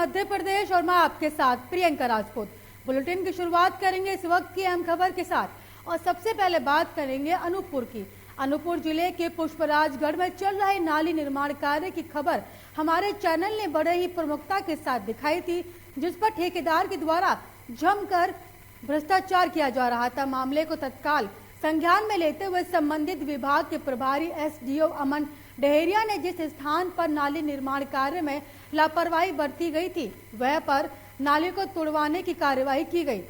मध्य प्रदेश और मैं आपके साथ प्रियंका राजपूत। बुलेटिन की शुरुआत करेंगे इस वक्त की अहम खबर के साथ और सबसे पहले बात करेंगे अनूपपुर की। अनूपपुर जिले के पुष्पराजगढ़ में चल रहे नाली निर्माण कार्य की खबर हमारे चैनल ने बड़े ही प्रमुखता के साथ दिखाई थी, जिस पर ठेकेदार के द्वारा जमकर भ्रष्टाचार किया जा रहा था। मामले को तत्काल संज्ञान में लेते हुए संबंधित विभाग के प्रभारी एसडीओ अमन डहेरिया ने जिस स्थान पर नाली निर्माण कार्य में लापरवाही बरती गई थी वह पर नाली को तुड़वाने की कार्यवाही की गई।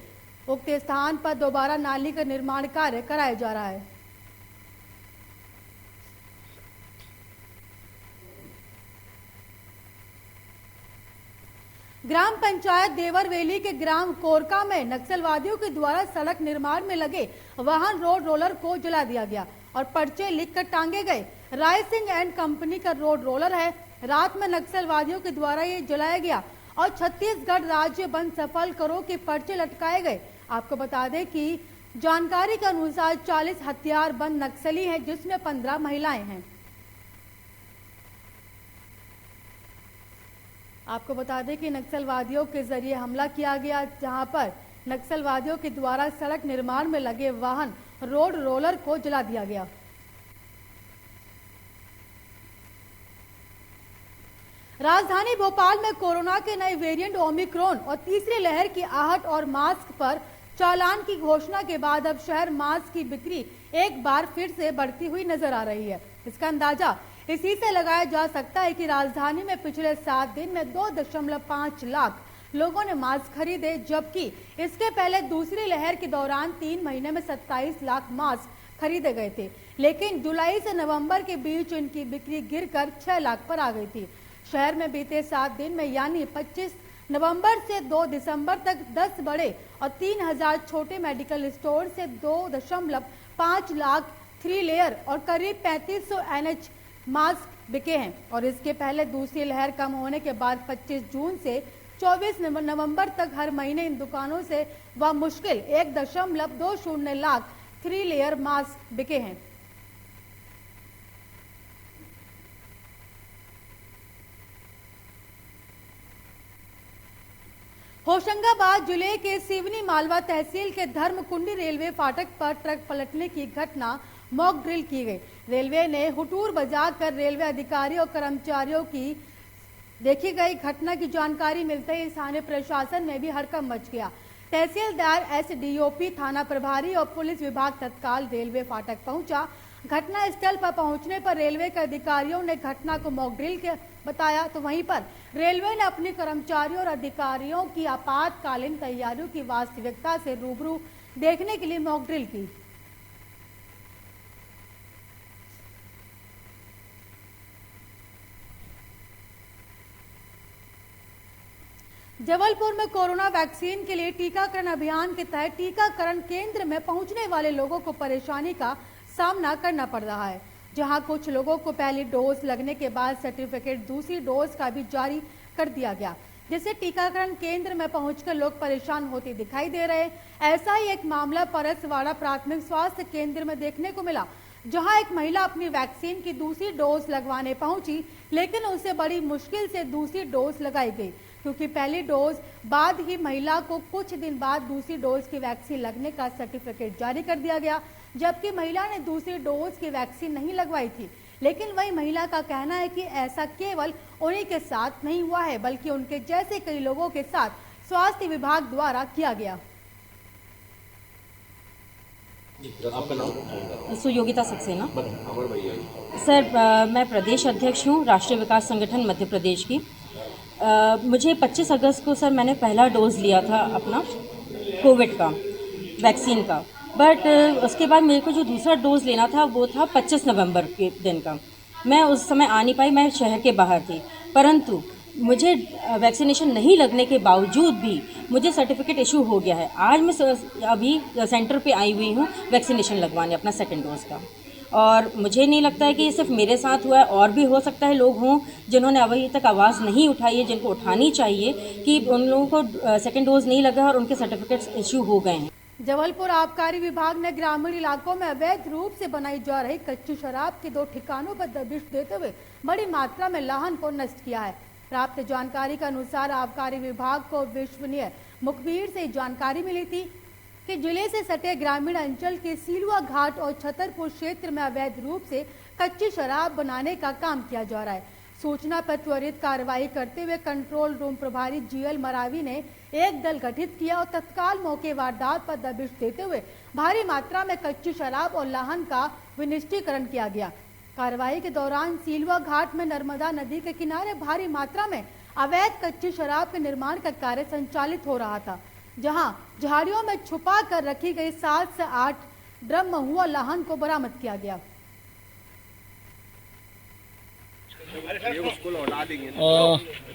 उक्त स्थान पर दोबारा नाली का निर्माण कार्य कराया जा रहा है। ग्राम पंचायत देवरवेली के ग्राम कोरका में नक्सलवादियों के द्वारा सड़क निर्माण में लगे वाहन रोड रोलर को जला दिया गया और पर्चे लिखकर टांगे गए। राय सिंह एंड कंपनी का रोड रोलर है। रात में नक्सलवादियों के द्वारा ये जलाया गया और छत्तीसगढ़ राज्य बंद सफल करो के पर्चे लटकाए गए। आपको बता दें कि जानकारी के अनुसार 40 हथियार बंद नक्सली हैं, जिसमें 15 महिलाएं हैं। आपको बता दें कि नक्सलवादियों के जरिए हमला किया गया, जहां पर नक्सलवादियों के द्वारा सड़क निर्माण में लगे वाहन रोड रोलर को जला दिया गया। राजधानी भोपाल में कोरोना के नए वेरिएंट ओमिक्रॉन और तीसरी लहर की आहट और मास्क पर चालान की घोषणा के बाद अब शहर मास्क की बिक्री एक बार फिर से बढ़ती हुई नजर आ रही है। इसका अंदाजा इसी से लगाया जा सकता है कि राजधानी में पिछले 7 दिन में 2.5 लाख लोगों ने मास्क खरीदे, जबकि इसके पहले दूसरी लहर के दौरान 3 महीने में 27 लाख मास्क खरीदे गए थे, लेकिन जुलाई से नवंबर के बीच इनकी बिक्री गिरकर 6 लाख पर आ गई थी। शहर में बीते 7 दिन में यानी 25 नवंबर से 2 दिसंबर तक 10 बड़े और 3000 छोटे मेडिकल स्टोर से 2.5 लाख 3 लेयर और करीब 3500 NH मास्क बिके हैं। और इसके पहले दूसरी लहर कम होने के बाद 25 जून से 24 नवंबर तक हर महीने इन दुकानों से वह मुश्किल 1.20 लाख 3 लेयर मास्क बिके हैं। होशंगाबाद जिले के सिवनी मालवा तहसील के धर्मकुंडी रेलवे फाटक पर ट्रक पलटने की घटना मॉक ड्रिल की गई। रेलवे ने हुटूर बजाकर रेलवे अधिकारियों और कर्मचारियों की देखी गई घटना की जानकारी मिलते ही स्थानीय प्रशासन में भी हड़कंप मच गया। तहसीलदार एसडीओपी थाना प्रभारी और पुलिस विभाग तत्काल रेलवे फाटक पहुंचा। घटना स्थल पर पहुंचने पर रेलवे के अधिकारियों ने घटना को मॉक ड्रिल के बताया, तो वहीं पर रेलवे ने अपने कर्मचारियों और अधिकारियों की आपातकालीन तैयारियों की वास्तविकता से रूबरू देखने के लिए मॉक ड्रिल की। जबलपुर में कोरोना वैक्सीन के लिए टीकाकरण अभियान के तहत टीकाकरण केंद्र में पहुंचने वाले लोगों को परेशानी का सामना करना पड़ रहा है, जहां कुछ लोगों को पहली डोज लगने के बाद सर्टिफिकेट दूसरी डोज का भी जारी कर दिया गया, जिससे टीकाकरण केंद्र में पहुंचकर लोग परेशान होते दिखाई दे रहे हैं। ऐसा ही एक मामला परसवाड़ा प्राथमिक स्वास्थ्य केंद्र में देखने को मिला, जहां एक महिला अपनी वैक्सीन की दूसरी डोज लगवाने पहुंची, लेकिन उसे बड़ी मुश्किल से दूसरी डोज लगाई गई, क्योंकि पहली डोज बाद ही महिला को कुछ दिन बाद दूसरी डोज की वैक्सीन लगने का सर्टिफिकेट जारी कर दिया गया, जबकि महिला ने दूसरी डोज की वैक्सीन नहीं लगवाई थी। लेकिन वही महिला का कहना है कि ऐसा केवल उन्हीं के साथ नहीं हुआ है, बल्कि उनके जैसे कई लोगों के साथ स्वास्थ्य विभाग द्वारा किया गया। आपका नाम? सुयोगिता सक्सेना। सर, मैं प्रदेश अध्यक्ष हूँ राष्ट्रीय विकास संगठन मध्य प्रदेश की। मुझे 25 अगस्त को सर मैंने पहला डोज लिया था अपना कोविड का वैक्सीन का, बट उसके बाद मेरे को जो दूसरा डोज लेना था वो था 25 नवंबर के दिन का। मैं उस समय आ नहीं पाई, मैं शहर के बाहर थी, परंतु मुझे वैक्सीनेशन नहीं लगने के बावजूद भी मुझे सर्टिफिकेट इशू हो गया है। आज मैं अभी सेंटर पे आई हुई हूँ वैक्सीनेशन लगवाने अपना सेकेंड डोज का, और मुझे नहीं लगता है कि ये सिर्फ मेरे साथ हुआ है, और भी हो सकता है लोग हों जिन्होंने अभी तक आवाज़ नहीं उठाई है, जिनको उठानी चाहिए कि उन लोगों को सेकेंड डोज नहीं लगा और उनके सर्टिफिकेट्स इशू हो गए हैं। जबलपुर आबकारी विभाग ने ग्रामीण इलाकों में अवैध रूप से बनाई जा रही कच्ची शराब के 2 ठिकानों पर दबिश देते हुए बड़ी मात्रा में लाहन को नष्ट किया है। प्राप्त जानकारी के अनुसार आबकारी विभाग को विश्वसनीय मुखबिर से जानकारी मिली थी कि जिले से सटे ग्रामीण अंचल के सिलुआ घाट और छतरपुर क्षेत्र में अवैध रूप से कच्ची शराब बनाने का काम किया जा रहा है। सूचना पर त्वरित कार्रवाई करते हुए कंट्रोल रूम प्रभारी जीएल मरावी ने एक दल गठित किया और तत्काल मौके वारदात पर दबिश देते हुए भारी मात्रा में कच्ची शराब और लाहन का विनिष्टीकरण किया गया। कार्रवाई के दौरान सिलुआ घाट में नर्मदा नदी के किनारे भारी मात्रा में अवैध कच्ची शराब के निर्माण का कार्य संचालित हो रहा था, जहां झाड़ियों में छुपा कर रखी गई 7 से 8 ड्रम महुआ लाहन को बरामद किया गया।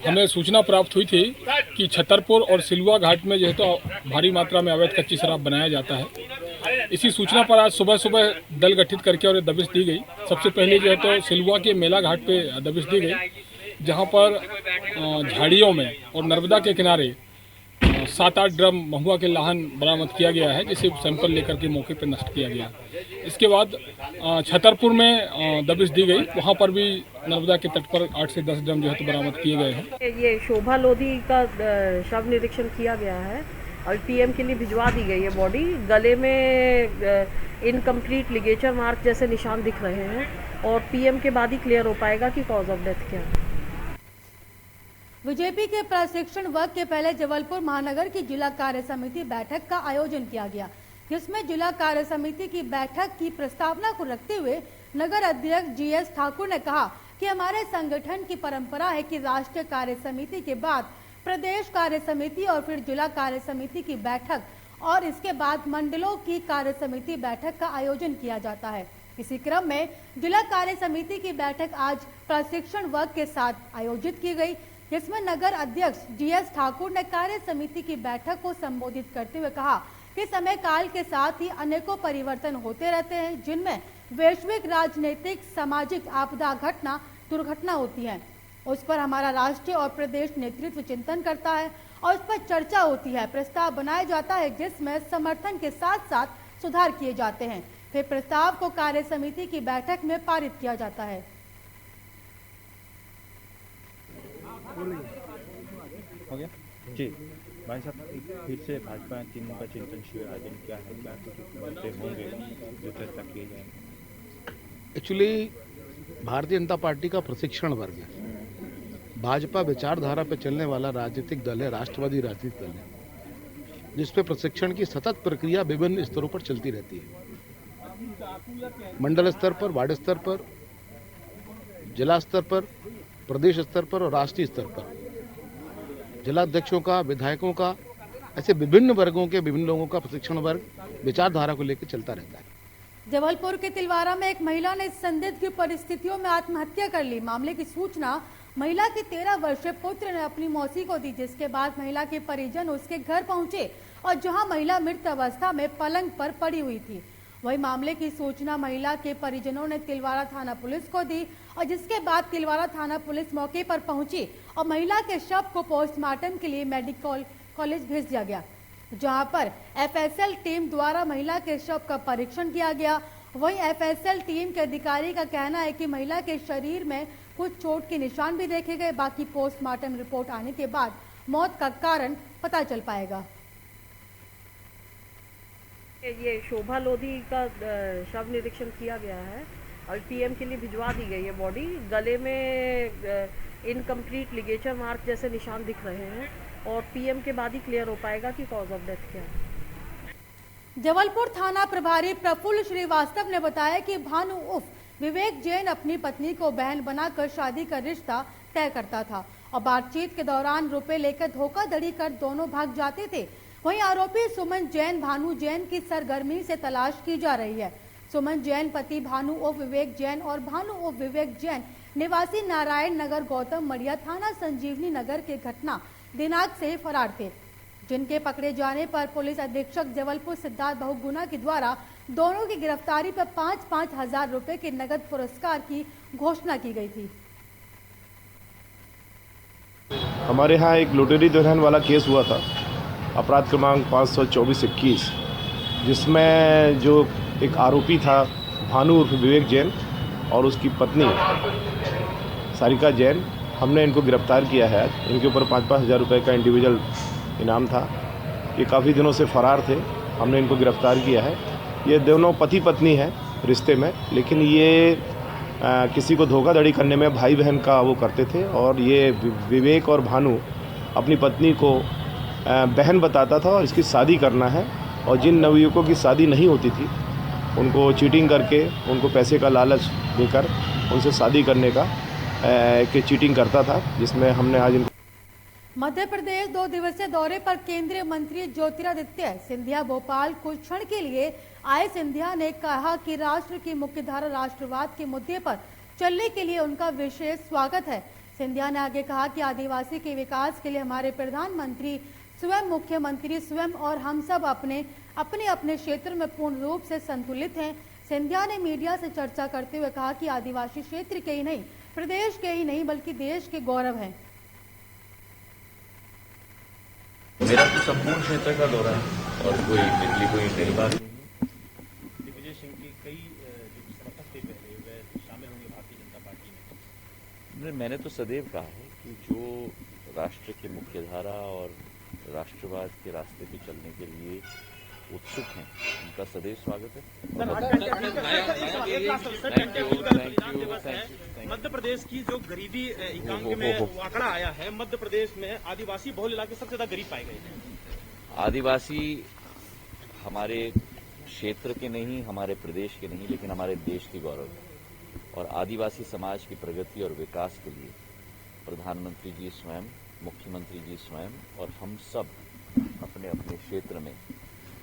हमें सूचना प्राप्त हुई थी कि छतरपुर और सिलुआ घाट में जो है तो भारी मात्रा में अवैध कच्ची शराब बनाया जाता है। इसी सूचना पर आज सुबह सुबह दल गठित करके और दबिश दी गई। सबसे पहले जो है तो सिलुआ के मेला घाट पे दबिश दी गई, जहां पर झाड़ियों में और नर्मदा के किनारे 7-8 ड्रम महुआ के लाहन बरामद किया गया है, जिसे सैंपल लेकर के मौके पर नष्ट किया गया। इसके बाद छतरपुर में दबिश दी गई, वहां पर भी नर्मदा के तट पर 8 से 10 ड्रम जो है तो बरामद किए गए हैं। ये शोभा लोधी का शव निरीक्षण किया गया है और पीएम के लिए भिजवा दी गई है बॉडी। गले में इनकम्प्लीट लिगेचर मार्क जैसे निशान दिख रहे हैं और पीएम के बाद ही क्लियर हो पाएगा कि कॉज ऑफ डेथ क्या है। बीजेपी के प्रशिक्षण वर्ग के पहले जबलपुर महानगर की जिला कार्य समिति बैठक का आयोजन किया गया, जिसमें जिला कार्य समिति की बैठक की प्रस्तावना को रखते हुए नगर अध्यक्ष जीएस ठाकुर ने कहा कि हमारे संगठन की परंपरा है कि राष्ट्रीय कार्य समिति के बाद प्रदेश कार्य समिति और फिर जिला कार्य समिति की बैठक और इसके बाद मंडलों की कार्य समिति बैठक का आयोजन किया जाता है। इसी क्रम में जिला कार्य समिति की बैठक आज प्रशिक्षण वर्ग के साथ आयोजित की गई, जिसमें नगर अध्यक्ष जीएस ठाकुर ने कार्य समिति की बैठक को संबोधित करते हुए कहा कि समय काल के साथ ही अनेकों परिवर्तन होते रहते हैं, जिनमें वैश्विक, राजनीतिक, सामाजिक आपदा, घटना, दुर्घटना होती है। उस पर हमारा राष्ट्रीय और प्रदेश नेतृत्व चिंतन करता है और उस पर चर्चा होती है, प्रस्ताव बनाया जाता है, जिसमें समर्थन के साथ साथ सुधार किए जाते हैं। फिर प्रस्ताव को कार्य समिति की बैठक में पारित किया जाता है। हो गया जी भाई साहब, फिर से भाजपा 3 नंबर चिंतन शिविर आयोजन किया है, क्या कुछ मुद्दे होंगे जो चर्चा किए जाएंगे? एक्चुअली भारतीय जनता पार्टी का प्रशिक्षण वर्ग है। भाजपा विचारधारा पर चलने वाला राजनीतिक दल है, राष्ट्रवादी राजनीतिक दल है, जिसपे प्रशिक्षण की सतत प्रक्रिया विभिन्न स्तरों पर चलती रहती है। मंडल स्तर पर, वार्ड स्तर पर, जिला स्तर पर, प्रदेश स्तर पर और राष्ट्रीय स्तर पर जिलाध्यक्षों का, विधायकों का, ऐसे विभिन्न वर्गों के विभिन्न लोगों का प्रशिक्षण वर्ग विचारधारा को लेकर चलता रहता है। जबलपुर के तिलवारा में एक महिला ने संदिग्ध परिस्थितियों में आत्महत्या कर ली। मामले की सूचना महिला के 13 वर्षीय पुत्र ने अपनी मौसी को दी, जिसके बाद महिला के परिजन उसके घर पहुंचे और जहां महिला मृत अवस्था में पलंग पर पड़ी हुई थी। वही मामले की सूचना महिला के परिजनों ने तिलवारा थाना पुलिस को दी और जिसके बाद तिलवारा थाना पुलिस मौके पर पहुंची और महिला के शव को पोस्टमार्टम के लिए मेडिकल कॉलेज भेज दिया गया, जहां पर एफएसएल टीम द्वारा महिला के शव का परीक्षण किया गया। वहीं एफएसएल टीम के अधिकारी का कहना है कि महिला के शरीर में कुछ चोट के निशान भी देखे गए। बाकी पोस्टमार्टम रिपोर्ट आने के बाद मौत का कारण पता चल पाएगा। ये शोभा लोधी का शव निरीक्षण किया गया है और पीएम के लिए भिजवा दी गई है बॉडी। गले में इनकम्प्लीट लिगेचर मार्क जैसे निशान दिख रहे हैं और पीएम के बाद ही क्लियर हो पाएगा कि कॉज ऑफ डेथ क्या है। जबलपुर थाना प्रभारी प्रफुल्ल श्रीवास्तव ने बताया कि भानु उर्फ विवेक जैन अपनी पत्नी को बहन बनाकर शादी का रिश्ता तय करता था और बातचीत के दौरान रुपए लेकर धोखाधड़ी कर दोनों भाग जाते थे। वहीं आरोपी सुमन जैन भानु जैन की सरगर्मी से तलाश की जा रही है। सुमन जैन पति भानु उर्फ विवेक जैन और भानु उर्फ विवेक जैन निवासी नारायण नगर गौतम मड़िया थाना संजीवनी नगर के घटना दिनांक से फरार थे, जिनके पकड़े जाने पर पुलिस अधीक्षक जबलपुर सिद्धार्थ बहुगुणा के द्वारा दोनों की गिरफ्तारी पर 5-5 हजार रुपए के नगद पुरस्कार की घोषणा की गई थी। हमारे यहाँ एक लुटेरी दुल्हन वाला केस हुआ था, अपराध क्रमांक 524-21, जिसमें जो एक आरोपी था भानु उर्फ विवेक जैन और उसकी पत्नी सारिका जैन हमने इनको गिरफ्तार किया है। इनके ऊपर 5-5 हज़ार रुपये का इंडिविजुअल इनाम था। ये काफ़ी दिनों से फ़रार थे, हमने इनको गिरफ्तार किया है। ये दोनों पति पत्नी हैं रिश्ते में, लेकिन ये किसी को धोखाधड़ी करने में भाई बहन का वो करते थे। और ये विवेक और भानु अपनी पत्नी को बहन बताता था और इसकी शादी करना है, और जिन नवयुवकों की शादी नहीं होती थी उनको चीटिंग करके, उनको पैसे का लालच देकर उनसे शादी करने का चीटिंग करता था, जिसमें हमने आज इनको। मध्य प्रदेश 2 दिवसीय दौरे पर केंद्रीय मंत्री ज्योतिरादित्य सिंधिया भोपाल कुछ क्षण के लिए आए। सिंधिया ने कहा कि राष्ट्र की मुख्यधारा राष्ट्रवाद के मुद्दे पर चलने के लिए उनका विशेष स्वागत है। सिंधिया ने आगे कहा कि आदिवासी के विकास के लिए हमारे प्रधानमंत्री स्वयं, मुख्यमंत्री स्वयं और हम सब अपने अपने क्षेत्र में पूर्ण रूप से संतुलित हैं। सिंधिया ने मीडिया से चर्चा करते हुए कहा कि आदिवासी क्षेत्र के ही नहीं, प्रदेश के ही नहीं बल्कि देश के गौरव हैं। मेरा तो संपूर्ण क्षेत्र का दौरा है और कोई नई बात नहीं। दिग्विजय सिंह के कई जो समर्थक थे पहले वे शामिल होंगे भारतीय जनता पार्टी में। मैंने तो सदैव कहा है कि जो राष्ट्र की मुख्यधारा और राष्ट्रवाद के रास्ते पे चलने के लिए उत्सुक हैं, उनका सदैव स्वागत है। मध्य प्रदेश की जो गरीबी एकांक में आंकड़ा आया है, मध्य प्रदेश में आदिवासी बहुल इलाके सबसे ज्यादा गरीब पाए गए हैं। आदिवासी हमारे क्षेत्र के नहीं, हमारे प्रदेश के नहीं, लेकिन हमारे देश की गौरव है। और आदिवासी समाज की प्रगति और विकास के लिए प्रधानमंत्री जी स्वयं, मुख्यमंत्री जी स्वयं और हम सब अपने अपने क्षेत्र में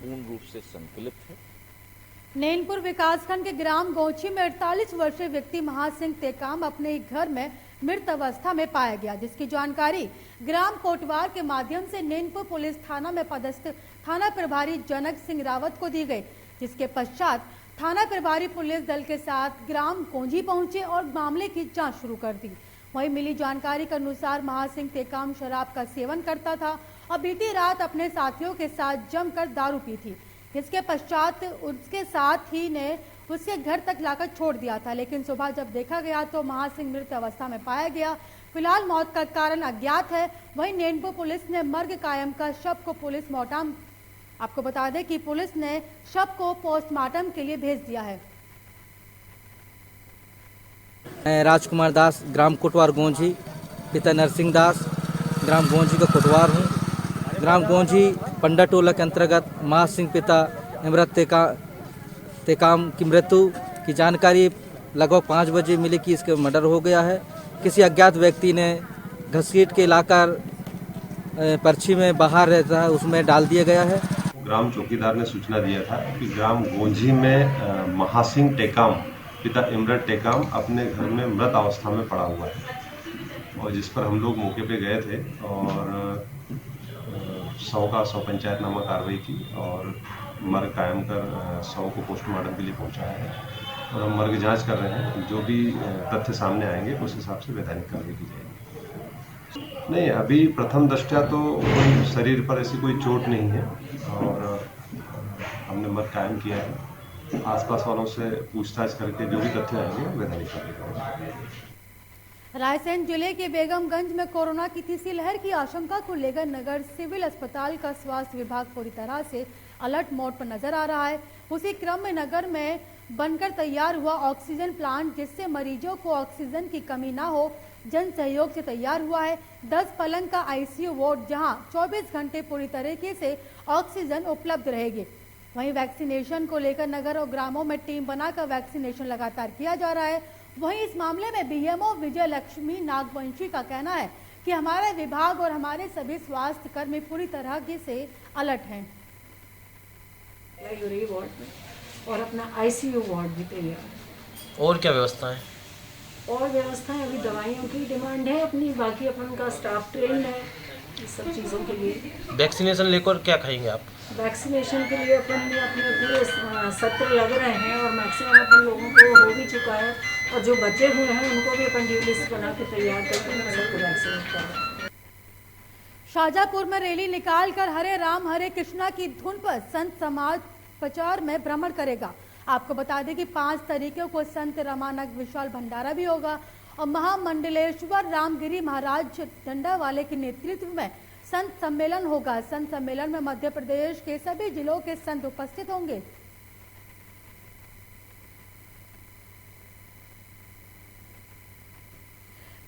पूर्ण रूप से संकल्पित है। नैनपुर विकासखंड के ग्राम गोची में 48 वर्षीय व्यक्ति महासिंह टेकाम अपने ही घर में मृत अवस्था में पाया गया, जिसकी जानकारी ग्राम कोटवार के माध्यम से नैनपुर पुलिस थाना में पदस्थ थाना प्रभारी जनक सिंह रावत को दी गई, जिसके पश्चात थाना प्रभारी पुलिस दल के साथ ग्राम गोंझी पहुंचे और मामले की जांच शुरू कर दी। वहीं मिली जानकारी के अनुसार महासिंह टेकाम शराब का सेवन करता था और बीती रात अपने साथियों के साथ जमकर दारू पी थी, जिसके पश्चात उसके साथ ही ने उसके घर तक लाकर छोड़ दिया था। लेकिन सुबह जब देखा गया तो महासिंह मृत अवस्था में पाया गया। फिलहाल मौत का कारण अज्ञात है। वहीं नैनपुर पुलिस ने मर्ग कायम का शव को पोस्टमार्टम, आपको बता दें कि पुलिस ने शव को पोस्टमार्टम के लिए भेज दिया है। मैं राजकुमार दास, ग्राम कोटवार गोंझी, पिता नरसिंह दास, ग्राम गोंझी का कोटवार हूँ। ग्राम गोंझी पंडा टोला के अंतर्गत महासिंह पिता इमरत टेकाम की मृत्यु की जानकारी लगभग 5 बजे मिली कि इसका मर्डर हो गया है। किसी अज्ञात व्यक्ति ने घसीट के लाकर पर्ची में बाहर रहता है उसमें डाल दिया गया है। ग्राम चौकीदार ने सूचना दिया था कि ग्राम गोंझी में महासिंह टेकाम पिता इमरत टेकाम अपने घर में मृत अवस्था में पड़ा हुआ है, और जिस पर हम लोग मौके पे गए थे और 100 पंचायतनामा कार्रवाई की और मर्ग कायम कर 100 को पोस्टमार्टम के लिए पहुंचाया है। और हम मर्ग जांच कर रहे हैं, जो भी तथ्य सामने आएंगे उस हिसाब से वैधानिक कार्रवाई की जाएगी। नहीं, अभी प्रथम दृष्टया तो कोई शरीर पर ऐसी कोई चोट नहीं है और हमने मर्ग कायम किया है। आसपास वालों से पूछताछ करके जो भी तथ्य आएंगे वैधानिक कार्रवाई करेंगे। रायसेन जिले के बेगमगंज में कोरोना की तीसरी लहर की आशंका को लेकर नगर सिविल अस्पताल का स्वास्थ्य विभाग पूरी तरह से अलर्ट मोड पर नजर आ रहा है। उसी क्रम में नगर में बनकर तैयार हुआ ऑक्सीजन प्लांट, जिससे मरीजों को ऑक्सीजन की कमी ना हो, जन सहयोग से तैयार हुआ है। 10 पलंग का आईसीयू वार्ड, जहां 24 घंटे पूरी तरीके से ऑक्सीजन उपलब्ध रहेगी। वहीं वैक्सीनेशन को लेकर नगर और ग्रामों में टीम बनाकर वैक्सीनेशन लगातार किया जा रहा है। वहीं इस मामले में बीएमओ विजय लक्ष्मी नागवंशी का कहना है कि हमारा विभाग और हमारे सभी स्वास्थ्य कर्मी पूरी तरह से अलर्ट हैं। वार्ड में और अपना आईसीयू वार्ड भी तैयार। और क्या व्यवस्थाएं? और व्यवस्थाएं अभी दवाइयों की डिमांड है अपनी, बाकी अपन का स्टाफ ट्रेन है इस सब चीज़ों के लिए। वैक्सीनेशन लेकर क्या खाएंगे आप? वैक्सीनेशन के लिए अपन ने अपने पूरे सत्र लग रहे हैं और मैक्सिमम अपन लोगों को हो भी चुका है, और जो बचे हुए हैं उनको भी अपन ड्यू लिस्ट बना के तैयार करके सबको वैक्सीनेट कर रहे हैं। शाहजहाँपुर में रैली निकालकर हरे राम हरे कृष्णा की धुन पर संत समाज प्रचार में भ्रमण करेगा। आपको बता दें कि 5 तारीखों को संत रामानंद विशाल भंडारा भी होगा और महामंडलेश्वर रामगिरी महाराज डंडावाले के नेतृत्व में संत सम्मेलन होगा। संत सम्मेलन में मध्य प्रदेश के सभी जिलों के संत उपस्थित होंगे।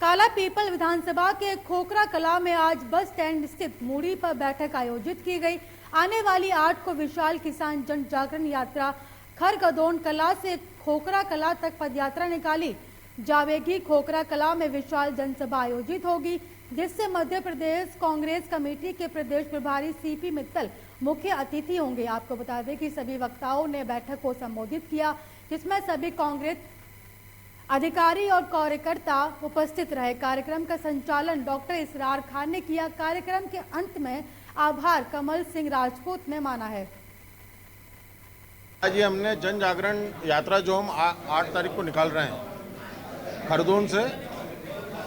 काला पीपल विधानसभा के खोखरा कला में आज बस स्टैंड स्थित मूड़ी पर बैठक आयोजित की गई। आने वाली 8 को विशाल किसान जन जागरण यात्रा खरगदौन कला से खोखरा कला तक पदयात्रा निकाली जावेगी। खोखरा कला में विशाल जनसभा आयोजित होगी, जिससे मध्य प्रदेश कांग्रेस कमेटी के प्रदेश प्रभारी सीपी मित्तल मुख्य अतिथि होंगे। आपको बता दें कि सभी वक्ताओं ने बैठक को संबोधित किया, जिसमें सभी कांग्रेस अधिकारी और कार्यकर्ता उपस्थित रहे। कार्यक्रम का संचालन डॉक्टर इसरार खान ने किया। कार्यक्रम के अंत में आभार कमल सिंह राजपूत ने माना है। आज हमने जन जागरण यात्रा जो हम 8 तारीख को निकाल रहे हैं खरदौन से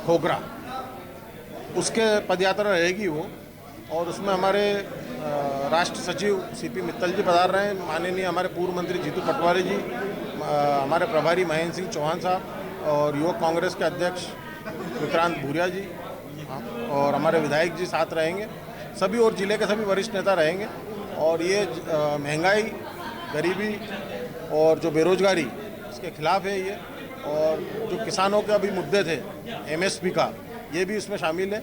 खोखरा, उसके पदयात्रा रहेगी वो, और उसमें हमारे राष्ट्र सचिव सीपी मित्तल जी पधार रहे हैं, माननीय हमारे पूर्व मंत्री जीतू पटवारी जी, हमारे प्रभारी महेंद्र सिंह चौहान साहब और युवक कांग्रेस के अध्यक्ष विक्रांत भूरिया जी और हमारे विधायक जी साथ रहेंगे, सभी और जिले के सभी वरिष्ठ नेता रहेंगे। और ये महंगाई, गरीबी और जो बेरोजगारी, इसके खिलाफ है ये, और जो किसानों के अभी मुद्दे थे MSP का, ये भी इसमें शामिल है।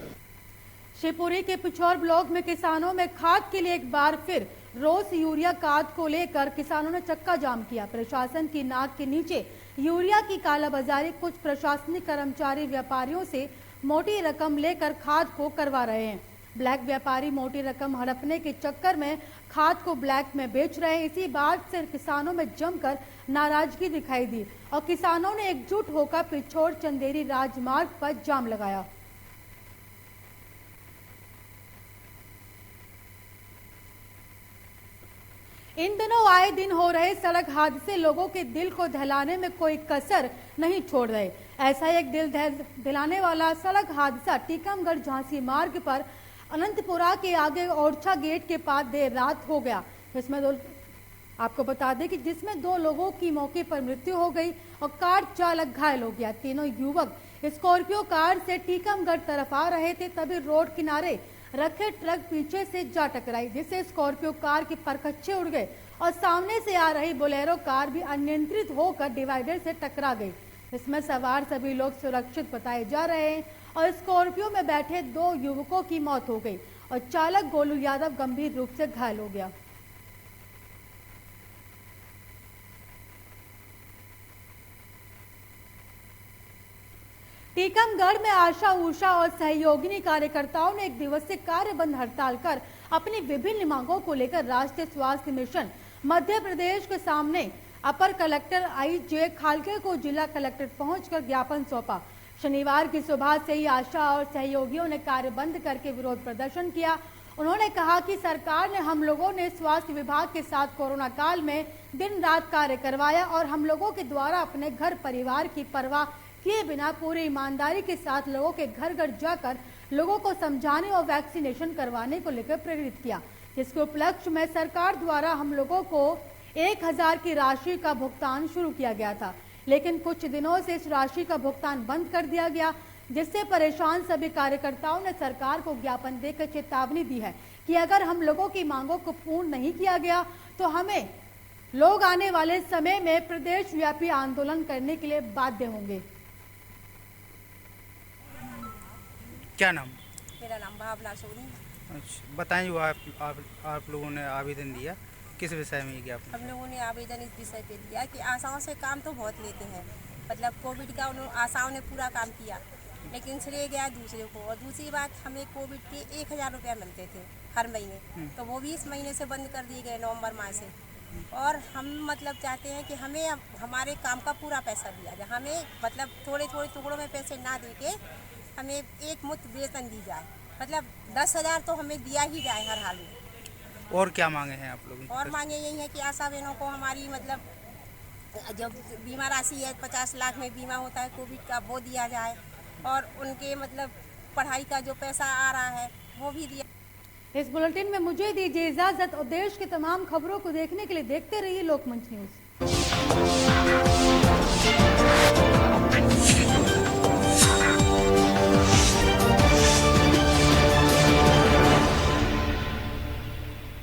शिवपुरी के पिछौर ब्लॉक में किसानों में खाद के लिए एक बार फिर रोज यूरिया खाद को लेकर किसानों ने चक्का जाम किया। प्रशासन की नाक के नीचे यूरिया की कालाबाजारी, कुछ प्रशासनिक कर्मचारी व्यापारियों से मोटी रकम लेकर खाद को करवा रहे हैं। ब्लैक व्यापारी मोटी रकम हड़पने के चक्कर में खाद को ब्लैक में बेच रहे हैं। इसी बात से किसानों में जमकर नाराजगी दिखाई दी और किसानों ने एकजुट होकर पिछौर चंदेरी राजमार्ग पर जाम लगाया। इन दिनों आए दिन हो रहे सड़क हादसे लोगों के दिल को दहलाने में कोई कसर नहीं छोड़ रहे। ऐसा एक दिल दिलाने वाला सड़क हादसा टीकमगढ़ झांसी मार्ग पर अनंतपुरा के आगे ओरछा गेट के पास देर रात हो गया। इसमें आपको बता दें कि जिसमें 2 लोगों की मौके पर मृत्यु हो गई और कार चालक घायल हो गया। तीनों युवक स्कॉर्पियो कार से टीकमगढ़ तरफ आ रहे थे, तभी रोड किनारे रखे ट्रक पीछे से जा टकराई, जिससे स्कॉर्पियो कार के परखच्चे उड़ गए और सामने से आ रही बोलेरो कार भी अनियंत्रित होकर डिवाइडर से टकरा गई। इसमें सवार सभी लोग सुरक्षित बताए जा रहे हैं और स्कॉर्पियो में बैठे 2 युवकों की मौत हो गई और चालक गोलू यादव गंभीर रूप से घायल हो गया। टीकमगढ़ में आशा, उषा और सहयोगिनी कार्यकर्ताओं ने 1 दिवसीय कार्यबंद हड़ताल कर अपनी विभिन्न मांगों को लेकर राष्ट्रीय स्वास्थ्य मिशन मध्य प्रदेश के सामने अपर कलेक्टर IJ खालके को जिला कलेक्टर पहुंचकर ज्ञापन सौंपा। शनिवार की सुबह से ही आशा और सहयोगियों ने कार्यबंद करके विरोध प्रदर्शन किया। उन्होंने कहा कि सरकार ने हम लोगों ने स्वास्थ्य विभाग के साथ कोरोना काल में दिन रात कार्य करवाया और हम लोगों के द्वारा अपने घर परिवार की परवाह किए बिना पूरी ईमानदारी के साथ लोगों के घर घर जाकर लोगों को समझाने और वैक्सीनेशन करवाने को लेकर प्रेरित किया, जिसके उपलक्ष्य में सरकार द्वारा हम लोगों को 1000 की राशि का भुगतान शुरू किया गया था, लेकिन कुछ दिनों से इस राशि का भुगतान बंद कर दिया गया, जिससे परेशान सभी कार्यकर्ताओं ने सरकार को ज्ञापन देकर चेतावनी दी है कि अगर हम लोगों की मांगों को पूर्ण नहीं किया गया तो हमें लोग आने वाले समय में प्रदेश व्यापी आंदोलन करने के लिए बाध्य होंगे। क्या नाम? मेरा नाम भावना सोनी। अच्छा, बताएं जो आप लोगों ने आवेदन दिया, किस विषय में ज्ञापन? हम लोगों ने आवेदन इस विषय पे दिया कि आशाओं से काम तो बहुत लेते हैं, मतलब कोविड का आशाओं ने पूरा काम किया, लेकिन चले गया दूसरे को। और दूसरी बात, हमें कोविड के 1000 रुपया मिलते थे हर महीने, तो वो भी इस महीने से बंद कर दिए गए, नवंबर माह से। और हम मतलब चाहते हैं कि हमें हमारे काम का पूरा पैसा दिया जाए, हमें मतलब थोड़े थोड़े टुकड़ों में पैसे ना दे के हमें एक मुश्त वेतन दी जाए, मतलब 10,000 तो हमें दिया ही जाए हर हाल में। और क्या मांगे हैं आप लोग? और मांगे यही है कि आशा बहनों को हमारी मतलब जब बीमा राशि है 50 लाख में बीमा होता है कोविड का, वो दिया जाए, और उनके मतलब पढ़ाई का जो पैसा आ रहा है वो भी दिया। इस बुलेटिन में मुझे दीजिए इजाजत और देश की तमाम खबरों को देखने के लिए देखते रहिए लोकमंच न्यूज।